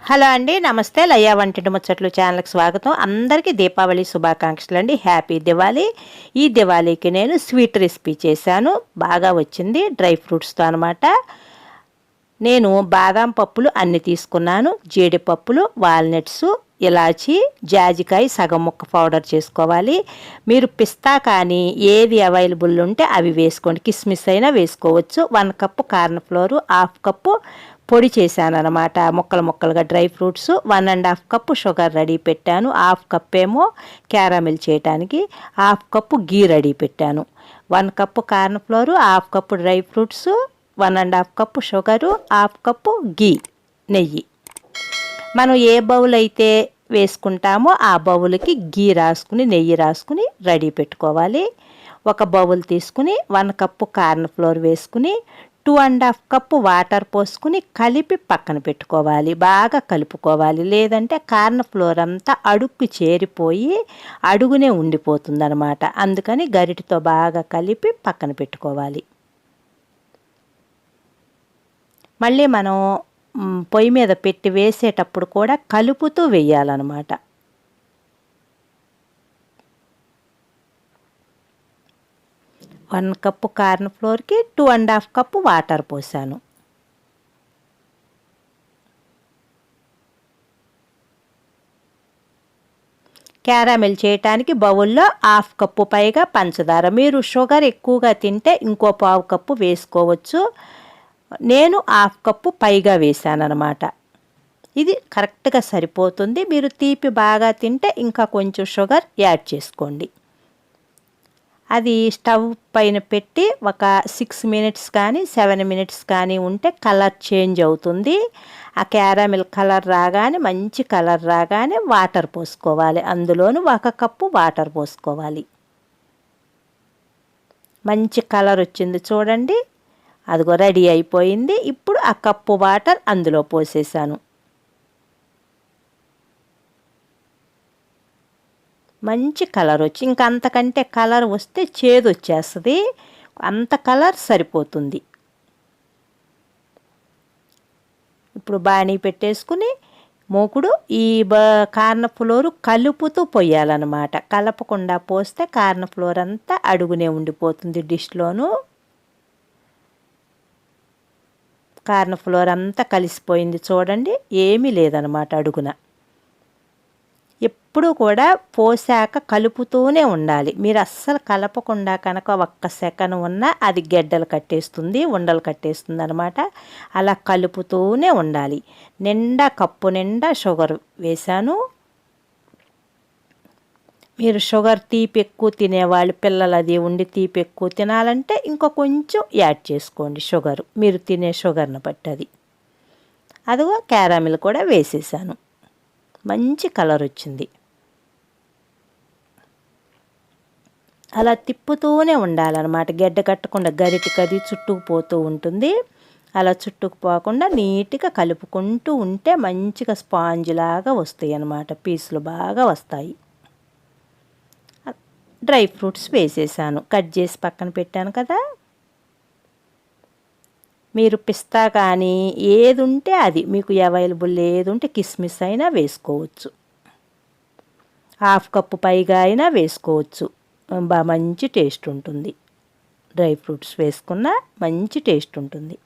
Hello అండి, నమస్తే. లయ్యా వంటింటి ముచ్చట్లు ఛానల్కి స్వాగతం. అందరికీ దీపావళి శుభాకాంక్షలు అండి. హ్యాపీ దివాళీ. ఈ దివాళీకి నేను స్వీట్ రెసిపీ చేశాను, బాగా వచ్చింది. డ్రై ఫ్రూట్స్తో అనమాట. నేను బాదం పప్పులు అన్ని తీసుకున్నాను, జీడిపప్పులు, వాల్నట్స్, ఇలాచి, జాజికాయ సగం ముక్క పౌడర్ చేసుకోవాలి. మీరు పిస్తా కానీ ఏది అవైలబుల్ ఉంటే అవి వేసుకోండి, కిస్మిస్ అయినా వేసుకోవచ్చు. 1 కప్పు కార్న్ ఫ్లోరు, 1/2 కప్పు పొడి చేశాను అనమాట, ముక్కలు ముక్కలుగా dry fruits. 1.5 cup sugar ready పెట్టాను. 1/2 కప్ ఏమో క్యారమిల్ చేయడానికి, 1/2 కప్పు గీ రెడీ పెట్టాను. 1 cup corn flour, 1/2 cup dry fruits, 1.5 cup sugar, 1/2 cup ghee, నెయ్యి. మనం ఏ బౌల్ అయితే వేసుకుంటామో ఆ బౌల్కి గీ రాసుకుని నెయ్యి రాసుకుని రెడీ పెట్టుకోవాలి. ఒక బౌల్ తీసుకుని 1 కప్పు కార్న్ ఫ్లోర్ వేసుకుని 2.5 కప్పు వాటర్ పోసుకుని కలిపి పక్కన పెట్టుకోవాలి. బాగా కలుపుకోవాలి, లేదంటే కార్న్ ఫ్లోర్ అంతా అడుక్కు చేరిపోయి అడుగునే ఉండిపోతుంది అనమాట. అందుకని గరిటతో బాగా కలిపి పక్కన పెట్టుకోవాలి. మళ్ళీ మనం పొయ్యి మీద పెట్టి వేసేటప్పుడు కూడా కలుపుతూ వేయాలన్నమాట. వన్ కప్పు కార్న్ ఫ్లోర్కి 2.5 కప్పు వాటర్ పోసాను. క్యారమిల్ చేయటానికి బౌల్లో 1/2 కప్పు పైగా పంచదార. మీరు షుగర్ ఎక్కువగా తింటే ఇంకో 1/4 కప్పు వేసుకోవచ్చు. నేను 1/2 కప్పు పైగా వేసాను అనమాట. ఇది కరెక్ట్గా సరిపోతుంది. మీరు తీపి బాగా తింటే ఇంకా కొంచెం షుగర్ యాడ్ చేసుకోండి. అది స్టవ్ పైన పెట్టి ఒక 6 మినిట్స్ కానీ 7 మినిట్స్ కానీ ఉంటే కలర్ చేంజ్ అవుతుంది. ఆ క్యారమిల్ కలర్ రాగానే, మంచి కలర్ రాగానే వాటర్ పోసుకోవాలి. అందులోనూ 1 కప్పు వాటర్ పోసుకోవాలి. మంచి కలర్ వచ్చింది చూడండి, అదిగో రెడీ అయిపోయింది. ఇప్పుడు ఆ కప్పు వాటర్ అందులో పోసేసాను. మంచి కలర్ వచ్చి, ఇంకా అంతకంటే కలర్ వస్తే చేదు వచ్చేస్తుంది, అంత కలర్ సరిపోతుంది. ఇప్పుడు బాణీ పెట్టేసుకుని మూకుడు ఈ కార్న్ ఫ్లోర్ కలుపుతూ పోయాలన్నమాట. కలపకుండా పోస్తే కార్న్ ఫ్లోర్ అంతా అడుగునే ఉండిపోతుంది డిష్లోను. కార్న్ ఫ్లోర్ అంతా కలిసిపోయింది చూడండి, ఏమీ లేదనమాట అడుగున. ఎప్పుడు కూడా పోసాక కలుపుతూనే ఉండాలి. మీరు అస్సలు కలపకుండా కనుక 1 సెకండ్ ఉన్నా అది గెడ్డలు కట్టేస్తుంది, ఉండలు కట్టేస్తుంది అనమాట. అలా కలుపుతూనే ఉండాలి. కప్పు నిండా షుగర్ వేశాను. మీరు షుగర్ తీపి ఎక్కువ తినేవాళ్ళు, పిల్లలు అది ఉండి తీపి ఎక్కువ తినాలంటే ఇంకో కొంచెం యాడ్ చేసుకోండి షుగరు, మీరు తినే షుగర్ని బట్టి. అదిగో క్యారమిల్ కూడా వేసేసాను. మంచి కలర్ వచ్చింది. అలా తిప్పుతూనే ఉండాలన్నమాట, గెడ్డ కట్టకుండా. గరిటికి అది చుట్టుకుపోతూ ఉంటుంది. అలా చుట్టుకుపోకుండా నీట్గా కలుపుకుంటూ ఉంటే మంచిగా స్పాంజ్ లాగా వస్తాయి అన్నమాట, పీసులు బాగా వస్తాయి. డ్రై ఫ్రూట్స్ వేసేసాను, కట్ చేసి పక్కన పెట్టాను కదా. మీరు పిస్తా కానీ ఏది ఉంటే అది, మీకు అవైలబుల్ ఏది ఉంటే కిస్మిస్ అయినా వేసుకోవచ్చు. 1/2 కప్పు పైగా అయినా వేసుకోవచ్చు, బాగా మంచి టేస్ట్ ఉంటుంది. డ్రై ఫ్రూట్స్ వేసుకున్న మంచి టేస్ట్ ఉంటుంది.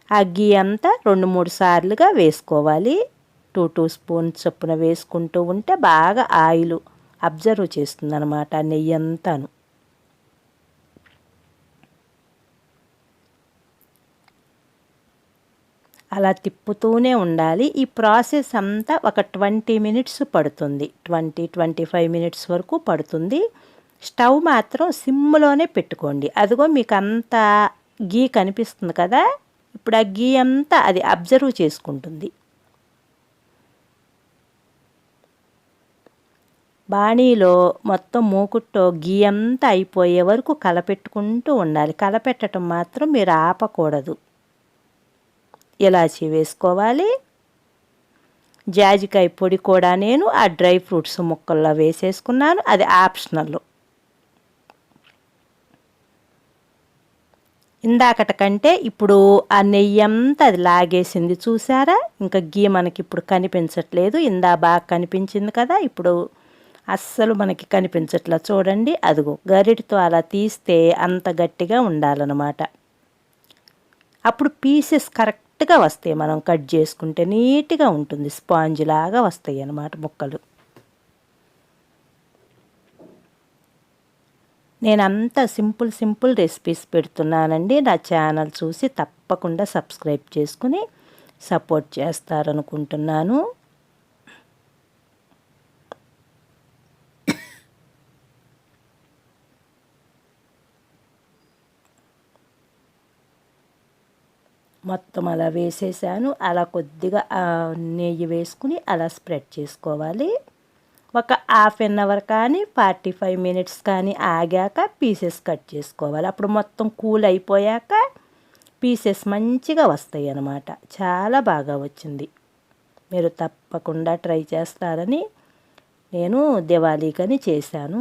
ఆ గీ అంతా 2-3 సార్లుగా వేసుకోవాలి. 2 స్పూన్స్ చొప్పున వేసుకుంటూ ఉంటే బాగా ఆయిల్ అబ్జర్వ్ చేస్తుంది అనమాట, నెయ్యి అంతాను. అలా తిప్పుతూనే ఉండాలి. ఈ ప్రాసెస్ అంతా ఒక 20 మినిట్స్ పడుతుంది, 20-25 మినిట్స్ వరకు పడుతుంది. స్టవ్ మాత్రం సిమ్లోనే పెట్టుకోండి. అదిగో మీకు అంతా గీ కనిపిస్తుంది కదా, ఇప్పుడు ఆ గీ అంతా అది అబ్జర్వ్ చేసుకుంటుంది. బాణీలో మొత్తం మూకుట్లో గీ అంతా అయిపోయే వరకు కలపెట్టుకుంటూ ఉండాలి. కలపెట్టడం మాత్రం మీరు ఆపకూడదు. ఇలాచీ వేసుకోవాలి. జాజికాయ పొడి కూడా నేను ఆ డ్రై ఫ్రూట్స్ ముక్కల్లో వేసేసుకున్నాను, అది ఆప్షనల్. ఇందాకట కంటే ఇప్పుడు ఆ నెయ్యి అంతా అది లాగేసింది చూసారా. ఇంకా గీ మనకి ఇప్పుడు కనిపించట్లేదు. బాగా కనిపించింది కదా, ఇప్పుడు అస్సలు మనకి కనిపించట్లా చూడండి. అదిగో గరిటతో అలా తీస్తే అంత గట్టిగా ఉండాలన్నమాట. అప్పుడు పీసెస్ కరెక్ట్గా వస్తాయి. మనం కట్ చేసుకుంటే నీట్గా ఉంటుంది, స్పాంజ్ లాగా వస్తాయి అన్నమాట ముక్కలు. నేను అంతా సింపుల్ రెసిపీస్ పెడుతున్నానండి. నా ఛానల్ చూసి తప్పకుండా సబ్స్క్రైబ్ చేసుకుని సపోర్ట్ చేస్తారనుకుంటున్నాను. మొత్తం అలా వేసేసాను. అలా కొద్దిగా నెయ్యి వేసుకుని అలా స్ప్రెడ్ చేసుకోవాలి. ఒక హాఫ్ అన్ అవర్ కానీ 45 మినిట్స్ కానీ ఆగాక పీసెస్ కట్ చేసుకోవాలి. అప్పుడు మొత్తం కూల్ అయిపోయాక పీసెస్ మంచిగా వస్తాయి అన్నమాట. చాలా బాగా వచ్చింది. మీరు తప్పకుండా ట్రై చేస్తారని నేను దివాళీకని చేశాను.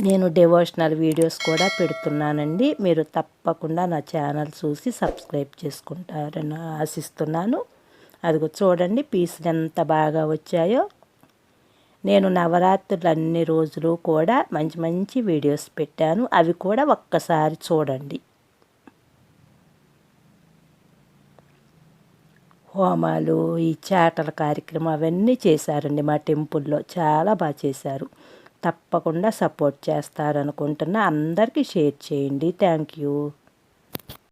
నేను డివోషనల్ వీడియోస్ కూడా పెడుతున్నానండి. మీరు తప్పకుండా నా ఛానల్ చూసి సబ్స్క్రైబ్ చేసుకుంటారని ఆశిస్తున్నాను. అదిగో చూడండి పీసులు ఎంత బాగా వచ్చాయో. నేను నవరాత్రులు అన్ని రోజులు కూడా మంచి వీడియోస్ పెట్టాను. అవి కూడా ఒక్కసారి చూడండి. హోమాలు, ఈ చాటల కార్యక్రమం అవన్నీ చేశారండి మా టెంపుల్లో. చాలా బాగా చేశారు. తప్పకుండా సపోర్ట్ చేస్తారనుకుంటున్నా. అందరికీ షేర్ చేయండి. Thank you.